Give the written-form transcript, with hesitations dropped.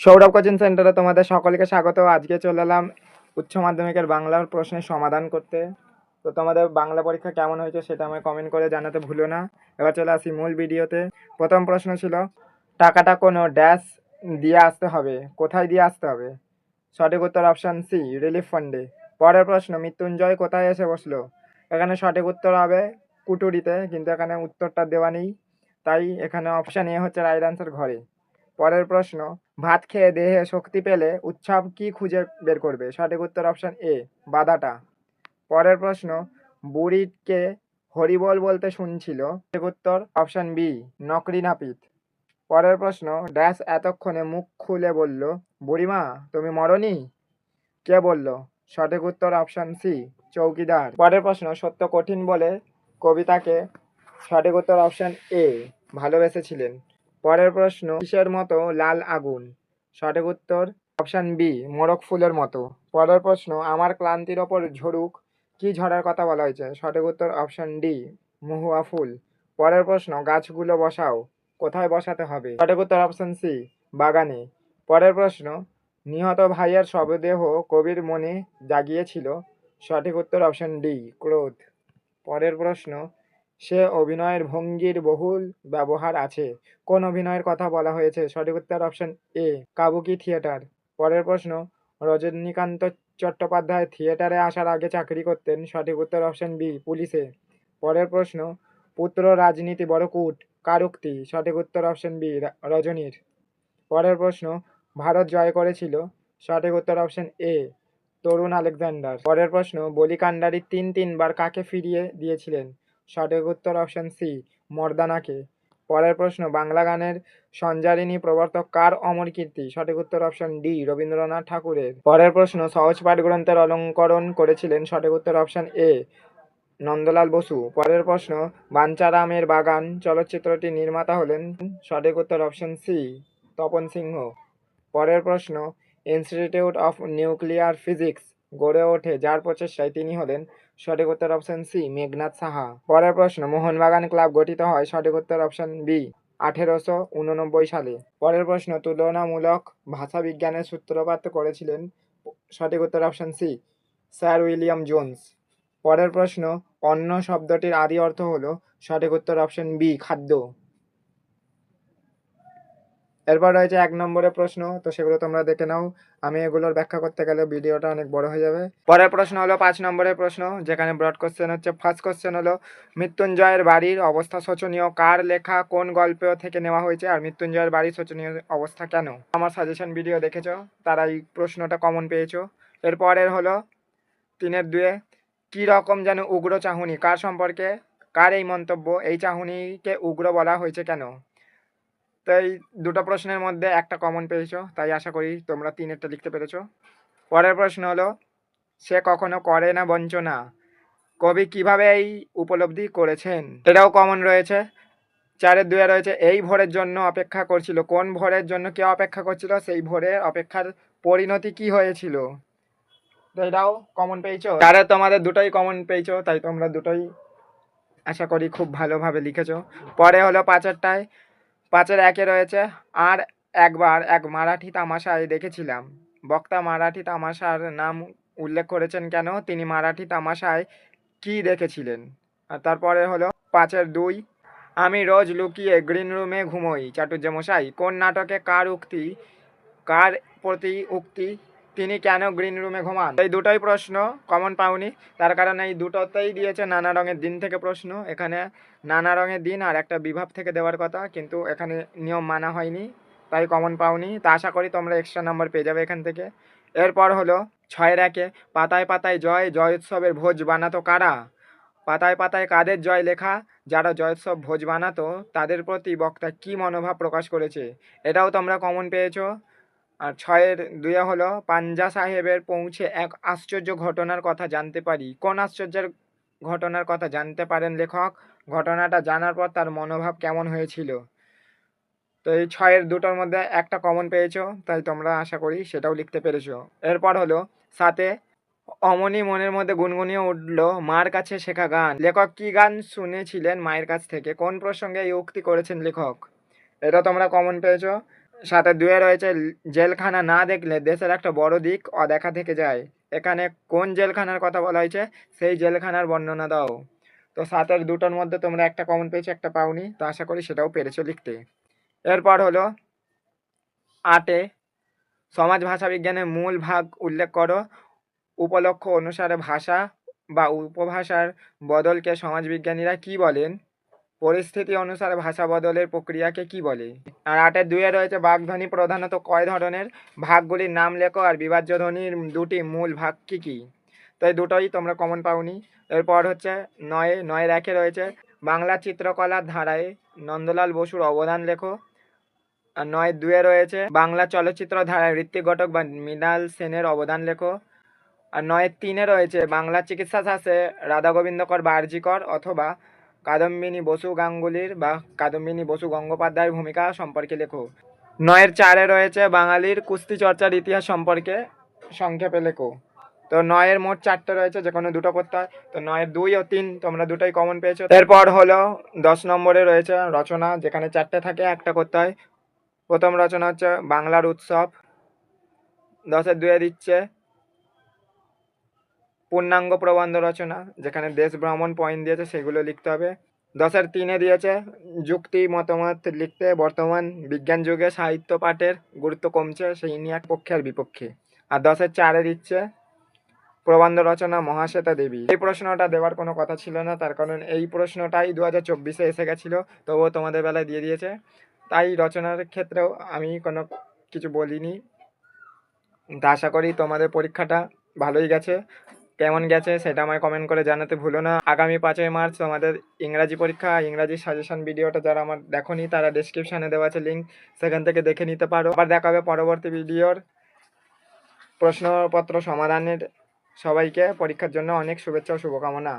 Sourav coaching সেন্টারে তোমাদের সকলকে স্বাগত। আজকে চলে এলাম উচ্চ মাধ্যমিকের বাংলার প্রশ্নের সমাধান করতে। তো তোমাদের বাংলা পরীক্ষা কেমন হয়েছে সেটা আমায় কমেন্ট করে জানাতে ভুলো না। এবার চলে আসি মূল ভিডিওতে। প্রথম প্রশ্ন ছিল, টাকাটা কোনো ড্যাশ দিয়ে আসতে হবে, কোথায় দিয়ে আসতে হবে? সঠিক উত্তর অপশান সি, রিলিফ ফান্ডে। পরের প্রশ্ন, মৃত্যুঞ্জয় কোথায় এসে বসলো? এখানে সঠিক উত্তর হবে কুটুরিতে, কিন্তু এখানে উত্তরটা দেওয়া নেই, তাই এখানে অপশান এ হচ্ছে রাইট আনসার, ঘরে। পরের প্রশ্ন, ভাত খেয়ে দেহে শক্তি পেলে উৎসব কি খুঁজে বের করবে? সঠিক উত্তর অপশান এ, বাদাটা। পরের প্রশ্ন, বুড়িকে হরিবল বলতে শুনছিল। সঠিক উত্তর অপশান বি, নকরি নাপিত। পরের প্রশ্ন, ড্যাশ এতক্ষণে মুখ খুলে বলল, বুড়িমা তুমি মরনি? কে বলল? সঠিক উত্তর অপশান সি, চৌকিদার। পরের প্রশ্ন, সত্য কঠিন বলে কবিতাকে। সঠিক উত্তর অপশান এ, ভালোবেসেছিলেন। পরের প্রশ্ন, কিসের মতো লাল আগুন? সঠিক উত্তর অপশান বি, মোরগ ফুলের মতো। পরের প্রশ্ন, আমার ক্লান্তির ওপর ঝরুক, কি ঝড়ের কথা বলা হয়েছে? সঠিক উত্তর অপশান ডি, মহুয়া ফুল। পরের প্রশ্ন, গাছগুলো বসাও, কোথায় বসাতে হবে? সঠিক উত্তর অপশান সি, বাগানে। পরের প্রশ্ন, নিহত ভাইয়ের শবদেহ কবির মনে জাগিয়েছিল। সঠিক উত্তর অপশান ডি, ক্রোধ। পরের প্রশ্ন, সে অভিনয়ের ভঙ্গির বহুল ব্যবহার আছে, কোন অভিনয়ের কথা বলা হয়েছে? সঠিক উত্তর অপশান এ, কাবুকি থিয়েটার। পরের প্রশ্ন, রজনীকান্ত চট্টোপাধ্যায় থিয়েটারে আসার আগে চাকরি করতেন। সঠিক উত্তর অপশান বি, পুলিশে। পরের প্রশ্ন, পুত্র রাজনীতি বড় কূট, কার উক্তি? সঠিক উত্তর অপশান বি, রজনীর। পরের প্রশ্ন, ভারত জয় করেছিল। সঠিক উত্তর অপশান এ, তরুণ আলেকজান্ডার। পরের প্রশ্ন, বলি কান্ডারি তিনবার কাকে ফিরিয়ে দিয়েছিলেন? সঠিক উত্তর অপশান সি, মর্দানাকে। পরের প্রশ্ন, বাংলা গানের সঞ্চারিণী প্রবর্তক কার অমর কীর্তি? সঠিক উত্তর অপশান ডি, রবীন্দ্রনাথ ঠাকুরের। পরের প্রশ্ন, সহজ পাঠ গ্রন্থের অলঙ্করণ করেছিলেন। সঠিক উত্তর অপশান এ, নন্দলাল বসু। পরের প্রশ্ন, বাঞ্ছারামের বাগান চলচ্চিত্রটির নির্মাতা হলেন। সঠিক উত্তর অপশান সি, তপন সিংহ। পরের প্রশ্ন, ইনস্টিটিউট অফ নিউক্লিয়ার ফিজিক্স গড়ে ওঠে যার প্রচেষ্টায় তিনি হলেন? সঠিক উত্তর অপশান সি, মেঘনাথ সাহা। পরের প্রশ্ন, মোহনবাগান ক্লাব গঠিত হয়। সঠিক উত্তর অপশান বি, 1889 সালে। পরের প্রশ্ন, তুলনামূলক ভাষাবিজ্ঞানের সূত্রপাত করেছিলেন। সঠিক উত্তর option C, Sir William Jones. পরের প্রশ্ন, অন্ন শব্দটির আদি অর্থ হলো? সঠিক উত্তর অপশান বি, খাদ্য। এরপর রয়েছে 1 নম্বরের প্রশ্ন, তো সেগুলো তোমরা দেখে নাও। আমি এগুলোর ব্যাখ্যা করতে গেলে ভিডিওটা অনেক বড় হয়ে যাবে। পরের প্রশ্ন হলো 5 নম্বরের প্রশ্ন, যেখানে ব্রড কোশ্চেন হচ্ছে। ফার্স্ট কোশ্চেন হলো, মৃত্যুঞ্জয়ের বাড়ির অবস্থা শোচনীয় কার লেখা কোন গল্প থেকে নেওয়া হয়েছে? আর মৃত্যুঞ্জয়ের বাড়ির শোচনীয় অবস্থা কেন? আমার সাজেশন ভিডিও দেখেছো, তারা এই প্রশ্নটা কমন পেয়েছো। এরপরের হলো 3-2, কী রকম যেন উগ্র চাহনি কার সম্পর্কে? কার এই মন্তব্য? এই চাহনিকে উগ্র বলা হয়েছে কেন? তো এই দুটো প্রশ্নের মধ্যে একটা কমন পেয়েছো, তাই আশা করি তোমরা 3-এরটা লিখতে পেরেছো। পরের প্রশ্ন হলো, সে কখনো করে না বঞ্চনা, কবি কিভাবে এই উপলব্ধি করেছেন? এটাও কমন রয়েছে। 4-2 রয়েছে, এই ভোরের জন্য অপেক্ষা করছিল, কোন ভোরের জন্য কে অপেক্ষা করছিল? সেই ভোরের অপেক্ষার পরিণতি কি হয়েছিল? তো এটাও কমন পেয়েছো। তারা তোমাদের দুটোই কমন পেয়েছো, তাই তোমরা দুটোই আশা করি খুব ভালোভাবে লিখেছো। পরে হলো 5-1 রয়েছে, আর একবার এক মারাঠি তামাশায় দেখেছিলাম। বক্তা মারাঠি তামাশার নাম উল্লেখ করেছেন কেন? তিনি মারাঠি তামাশায় কি দেখেছিলেন? আর তারপরে হলো 5-2, আমি রোজ লুকিয়ে গ্রিন রুমে ঘুমোই চাটুজ্যেমশাই কোন নাটকে কার উক্তি? কার প্রতি উক্তি? তিনি কেন গ্রিন রুমে ঘুমান? এই দুটোই প্রশ্ন কমন পাওনি, তার কারণ এই দুটোতেই দিয়েছে নানা রঙের দিন থেকে প্রশ্ন। এখানে নানা রঙের দিন আর একটা বিভাব থেকে দেওয়ার কথা, কিন্তু এখানে নিয়ম মানা হয়নি, তাই কমন পাওনি। তা আশা করি তোমরা এক্সট্রা নাম্বার পেয়ে যাবে এখান থেকে। এরপর হলো 6-1, পাতায় পাতায় জয় জয়োৎসবের ভোজ বানাতো কারা? পাতায় পাতায় কাদের জয় লেখা? যারা জয়োৎসব ভোজ বানাতো তাদের প্রতি বক্তা কি মনোভাব প্রকাশ করেছে? এটাও তোমরা কমন পেয়েছো। আর 6-2 হলো, পাঞ্জা সাহেবের পৌঁছে এক আশ্চর্য ঘটনার কথা জানতে পারি, কোন আশ্চর্যের ঘটনার কথা জানতে পারেন লেখক? ঘটনাটা জানার পর তার মনোভাব কেমন হয়েছিল? তো এই 6-2টার মধ্যে একটা কমন পেয়েছো, তাই তোমরা আশা করি সেটাও লিখতে পেরেছো। এরপর হলো 7, অমনি মনের মধ্যে গুনগুনিয়ে উঠল মার কাছে শেখা গান, লেখক কি গান শুনেছিলেন মায়ের কাছ থেকে? কোন প্রসঙ্গে এই উক্তি করেছেন লেখক? এটা তোমরা কমন পেয়েছো। সাথে 2 রয়েছে জেলখানা না দেখলে দেশের একটা বড় দিক অদেখা থেকে যায়। এখানে কোন জেলখানার কথা বলা হয়েছে সেই জেলখানার বর্ণনা দাও। তো 7 দুটোর মধ্যে তোমরা একটা কমন পেয়েছো, একটা পাওনি, তো আশা করি সেটাও পেরেছো লিখতে। এরপর হলো 8 সমাজ ভাষা বিজ্ঞানের মূল ভাগ উল্লেখ করো। উপলক্ষ অনুসারে ভাষা বা উপভাষার বদলকে সমাজবিজ্ঞানীরা কি বলেন? পরিস্থিতি অনুসারে ভাষা বদলের প্রক্রিয়াকে কি বলে? আর 8 2 রয়েছে বাগধ্বনি প্রধানত কয় ধরনের? ভাগগুলির নাম লেখো আর বিভাজ্য ধ্বনির দুটি মূল ভাগ কি কি? তো এই দুটোই তোমরা কমন পাওনি। এরপর হচ্ছে 9 1 রয়েছে বাংলা চিত্রকলার ধারায় নন্দলাল বসুর অবদান লেখো। আর 9 2 রয়েছে বাংলা চলচ্চিত্র ধারায় ঋত্বিক ঘটক বা মৃণাল সেনের অবদান লেখো। আর 9 3 রয়েছে বাংলা চিকিৎসা শাস্ত্রে রাধা গোবিন্দ কর বা আরজি কর অথবা কাদম্বিনী বসু গাঙ্গুলির বা কাদম্বিনী বসু গঙ্গোপাধ্যায়ের ভূমিকা সম্পর্কে লেখো। 9 4 রয়েছে বাঙালির কুস্তি চর্চার ইতিহাস সম্পর্কে সংক্ষেপে লেখো। তো 9 মোট 4টে রয়েছে, যে কোনো দুটো করতে হয়। তো 9 2 ও 3 তোমরা দুটোই কমন পেয়েছো। এরপর হলো 10 নম্বরে রয়েছে রচনা, যেখানে 4টে থাকে, একটা করতে হয়। প্রথম রচনা হচ্ছে বাংলার উৎসব। 10 2 দিচ্ছে পূর্ণাঙ্গ প্রবন্ধ রচনা, যেখানে দেশ ভ্রমণ পয়েন্ট দিয়েছে, সেগুলো লিখতে হবে। 10 3 দিয়েছে যুক্তি মতামত লিখতে, বর্তমান বিজ্ঞান যুগে সাহিত্য পাঠের গুরুত্ব কমছে, সেই নিয়ে এক পক্ষে আর বিপক্ষে। আর 10 4 দিচ্ছে প্রবন্ধ রচনা মহাশ্বেতা দেবী। এই প্রশ্নটা দেওয়ার কোনো কথা ছিল না, তার কারণ এই প্রশ্নটাই 2024-এ এসে গেছিলো, তবুও তোমাদের বেলায় দিয়ে দিয়েছে। তাই রচনার ক্ষেত্রেও আমি কোনো কিছু বলিনি। তা আশা করি তোমাদের পরীক্ষাটা ভালোই গেছে। কেমন গেছে সেটা আমায় কমেন্ট করে জানাতে ভুলো না। আগামী 5ই মার্চ তোমাদের ইংরাজি পরীক্ষা। ইংরাজি সাজেশন ভিডিওটা যারা আমার দেখোনি তারা ডেসক্রিপশানে দেওয়া আছে লিঙ্ক, সেখান থেকে দেখে নিতে পারো। আবার দেখা হবে পরবর্তী ভিডিওর প্রশ্নপত্র সমাধানের। সবাইকে পরীক্ষার জন্য অনেক শুভেচ্ছা ও শুভকামনা।